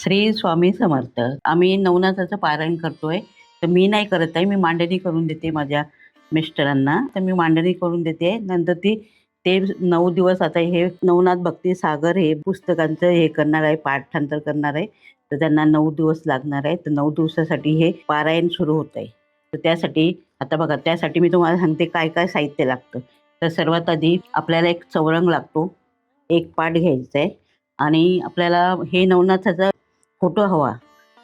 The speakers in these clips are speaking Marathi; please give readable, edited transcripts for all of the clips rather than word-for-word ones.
श्री स्वामी समर्थ. आम्ही नवनाथाचं पारायण करतोय. तर मी नाही करत आहे, मी मांडणी करून देते माझ्या मिस्टरांना. तर मी मांडणी करून देते. नंतर ते 9 दिवस आता हे नवनाथ भक्ती सागर हे पुस्तकांचं हे करणार आहे, पाठांतर करणार आहे. तर त्यांना 9 दिवस लागणार आहे. तर 9 दिवसासाठी हे पारायण सुरू होत आहे. तर त्यासाठी आता बघा, त्यासाठी मी तुम्हाला सांगते काय काय साहित्य लागतं. तर सर्वात आधी आपल्याला एक चौरंग लागतो, एक पाट घ्यायचा आहे आणि आपल्याला हे नवनाथाचा फोटो हवा.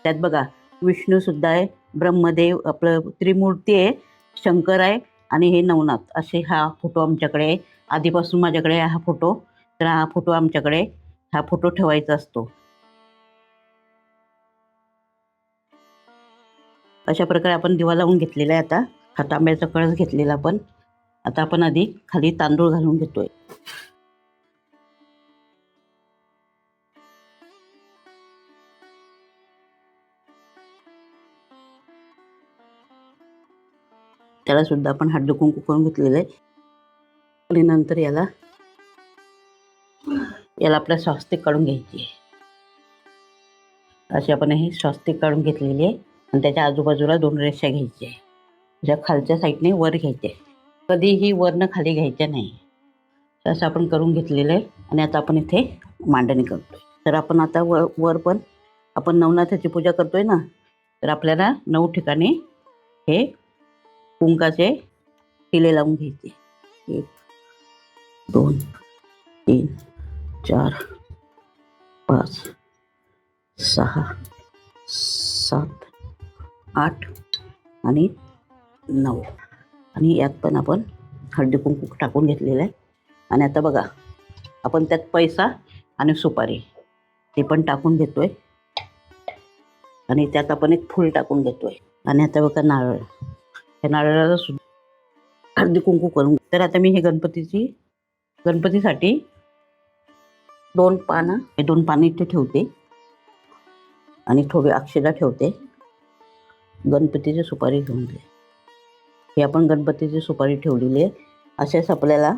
त्यात बघा विष्णू सुद्धा आहे, ब्रह्मदेव आपलं त्रिमूर्ती आहे, शंकर आहे आणि हे नवनाथ असे हा फोटो आमच्याकडे आहे. आधीपासून माझ्याकडे हा फोटो. तर हा फोटो आमच्याकडे हा फोटो ठेवायचा असतो. अशा प्रकारे आपण दिवा लावून घेतलेला आहे. आता हा तांब्याचा कळस घेतलेला आपण. आता आपण आधी खाली तांदूळ घालून घेतोय. त्याला सुद्धा आपण हळदी कुंकू करून घेतलेलं आहे. आणि नंतर याला आपल्या स्वस्तिक काढून घ्यायची आहे. अशी आपण हे स्वस्तिक काढून घेतलेली आहे आणि त्याच्या आजूबाजूला 2 रेषा घ्यायच्या आहे. ज्या खालच्या साईडने वर घ्यायचे, कधीही वरनं खाली घ्यायच्या नाही. असं आपण करून घेतलेलं आहे. आणि आता आपण इथे मांडणी करतोय. तर आपण आता वर पण आपण नवनाथाची पूजा करतोय ना, तर आपल्याला 9 ठिकाणी हे कुंकाचे टिले लावून घ्यायचे. 1 2 3 4 5 6 7 8 आणि 9. आणि यात पण आपण हळदी कुंकू टाकून घेतलेलं आहे. आणि आता बघा आपण त्यात पैसा आणि सुपारी ते पण टाकून घेतोय. आणि त्यात आपण एक फूल टाकून घेतोय. आणि आता बघा नारळ, त्या नारळाला सुद्धा हळदी कुंकू करून. तर आता मी हे गणपतीसाठी 2 पानं इथे ठेवते आणि थोडी अक्षता ठेवते. गणपतीची सुपारी घेऊन दे. हे आपण गणपतीची सुपारी ठेवलेली आहे. असेच आपल्याला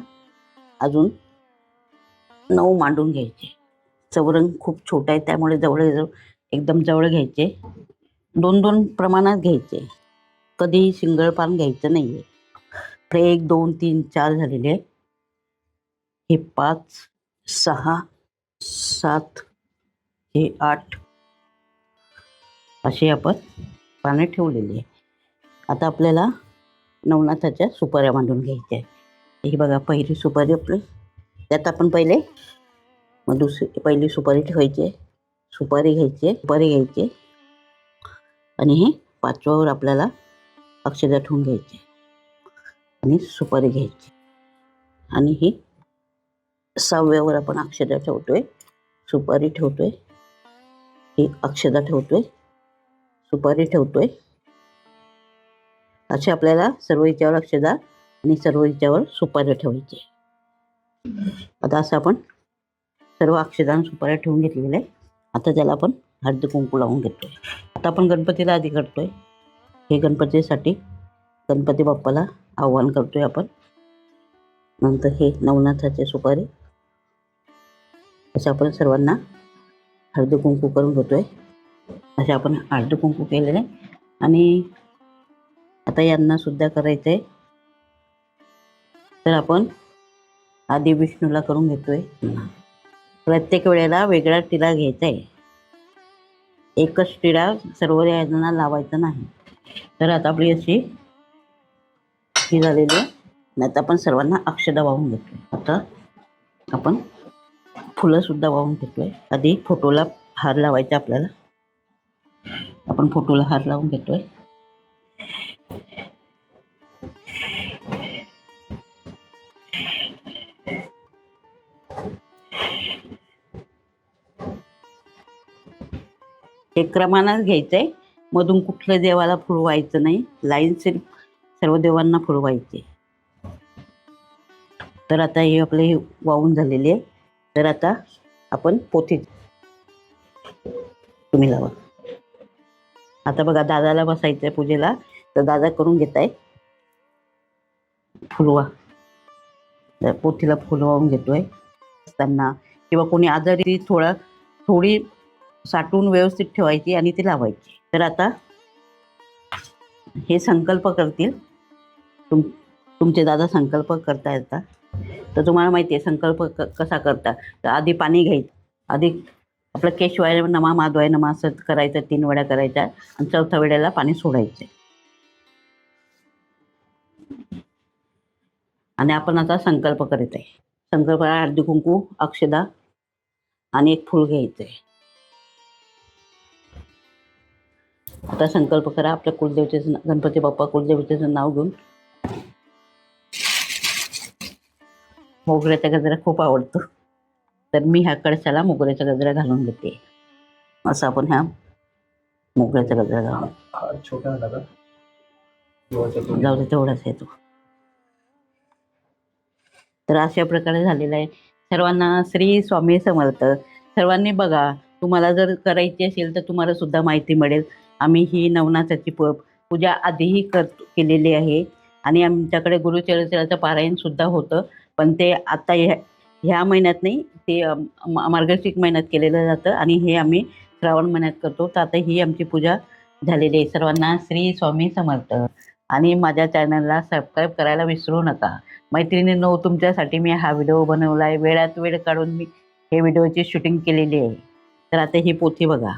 अजून 9 मांडून घ्यायचे. चौरंग खूप छोटा आहे त्यामुळे एकदम जवळ घ्यायचे. 2-2 प्रमाणात घ्यायचे, कधीही सिंगल पान घ्यायचं नाही आहे. तर 1 2 3 4 झालेले. हे 5 6 7 हे 8 असे आपण पानं ठेवलेली आहे. आता आपल्याला नवनाथाच्या सुपाऱ्या मांडून घ्यायच्या आहे. ही बघा पहिली सुपारी आपली, त्यात आपण मग पहिली सुपारी ठेवायची, सुपारी घ्यायची आणि हे 5व्यावर आपल्याला अक्षता ठेवून घ्यायची आणि सुपारी घ्यायची. आणि ही 6व्यावर आपण अक्षता ठेवतोय, सुपारी ठेवतोय, ही अक्षता ठेवतोय, सुपारी ठेवतोय. असे आपल्याला सर्व हिच्यावर अक्षता आणि सर्व हिच्यावर सुपारी ठेवायची. आता असं आपण सर्व अक्षता आणि सुपाऱ्या ठेवून घेतलेल्या आहे. आता त्याला आपण हळदी कुंकू लावून घेतोय. आता आपण गणपतीला आधी करतोय. हे गणपतीसाठी गणपती बाप्पाला आवाहन करतोय आपण. नंतर हे नवनाथाचे सुपारी असं आपण सर्वांना हळदी कुंकू करून घेतोय. असे आपण हळदी कुंकू केलेले. आणि आता यांना सुद्धा करायचं आहे. तर आपण आधी विष्णूला करून घेतोय. प्रत्येक वेळेला वेगळा टिळा घ्यायचा आहे, एकच टिळा सर्व यांना लावायचा नाही. तर आता आपली अशी ही झालेली आहे. आता आपण सर्वांना अक्षता वाहून घेतोय. आता आपण फुलं सुद्धा वाहून घेतोय. आधी फोटोला हार लावायचा आपल्याला. आपण फोटोला हार लावून घेतोय. हे क्रमानं घ्यायचंय, मधून कुठल्या देवाला फुलवायचं नाही, लाईन सर्व देवांना फुलवायचे. तर आता हे आपले वाहून झालेले आहे. तर आता आपण पोथी तुम्ही लावा. आता बघा दादाला बसायचंय पूजेला, तर दादा करून घेत आहे. फुलवा, पोथीला फुलवावून घेतोय. असताना किंवा कोणी आजारी थोडी साठवून व्यवस्थित ठेवायची आणि ती लावायची. तर आता हे संकल्प करतील. तुमचे दादा संकल्प करता येतात. तर तुम्हाला माहिती आहे संकल्प कसा करता. तर आधी पाणी घ्यायचं. आधी आपलं केशवाय नमा माधवाय नमा असं करायचं, 3 वेळा करायच्या आणि 4थ्या वेळेला पाणी सोडायचं. आणि आपण आता संकल्प करीत आहे. संकल्पाला हळदी कुंकू, अक्षदा आणि एक फूल घ्यायचं आहे. आता संकल्प करा. आपल्या कुलदेवतेचं, गणपती बाप्पा कुलदेवतेचं नाव घेऊन. मोगऱ्याचा गजरा खूप आवडतो, तर मी ह्या कळसाला मोगऱ्याचा गजरा घालून घेते. असं आपण ह्या मोगऱ्याचा गजरा घालून. छोटा दादा जाऊ दे, तेवढाच येतो. तर अशा प्रकारे झालेलं आहे. सर्वांना श्री स्वामी समर्थ. सर्वांनी बघा, तुम्हाला जर करायची असेल तर तुम्हाला सुद्धा माहिती मिळेल. आम्ही ही नवनाथाची पूजा आधीही केलेली आहे आणि आमच्याकडे गुरुचरित्राचं पारायणसुद्धा होतं. पण ते आता ह्या महिन्यात नाही, ते मार्गशीर्ष महिन्यात केलेलं जातं आणि हे आम्ही श्रावण महिन्यात करतो. तर आता ही आमची पूजा झालेली आहे. सर्वांना श्री स्वामी समर्थ. आणि माझ्या चॅनलला सबस्क्राईब करायला विसरू नका. मैत्रिणींनो, तुमच्यासाठी मी हा व्हिडिओ बनवला आहे. वेळात वेळ काढून मी हे व्हिडिओची शूटिंग केलेली आहे. तर आता ही पोथी बघा.